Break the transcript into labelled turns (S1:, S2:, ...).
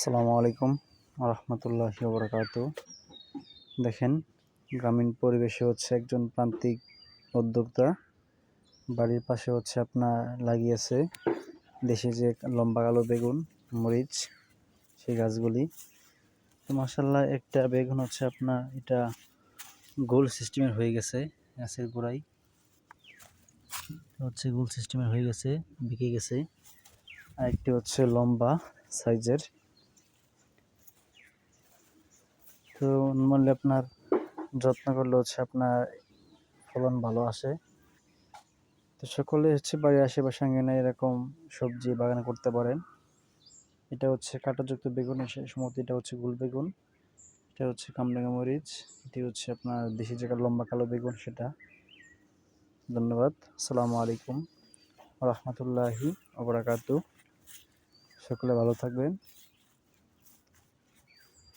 S1: আসসালামু আলাইকুম রহমতুল্লাহি ওবরাকাতু। দেখেন, গ্রামীণ পরিবেশে হচ্ছে একজন প্রান্তিক উদ্যোক্তা বাড়ির পাশে হচ্ছে আপনার লাগিয়েছে দেশি যে লম্বা কালো বেগুন, মরিচ, সেই গাছগুলি। তো মাশাআল্লাহ, একটা বেগুন হচ্ছে আপনার এটা গোল সিস্টেমের হয়ে গেছে, গাছের গোড়ায় হচ্ছে গোল সিস্টেমের হয়ে গেছে, বিকে গেছে। আর একটি হচ্ছে লম্বা সাইজের। তো নর্মালি আপনার যত্ন করলে হচ্ছে আপনার ফলন ভালো আসে। তো সকলে হচ্ছে বাড়ির আশেপাশে আঙ্গিনায় এরকম সবজি বাগান করতে পারেন। এটা হচ্ছে কাঁটাযুক্ত বেগুন, সম্ভবত এটা হচ্ছে গোল বেগুন, এটা হচ্ছে কামরাঙা মরিচ, এটি হচ্ছে আপনার দেশি যে লম্বা কালো বেগুন সেটা। ধন্যবাদ। আসসালামু আলাইকুম রহমতুল্লাহি ওয়া বারাকাতুহু। সকলে ভালো থাকবেন।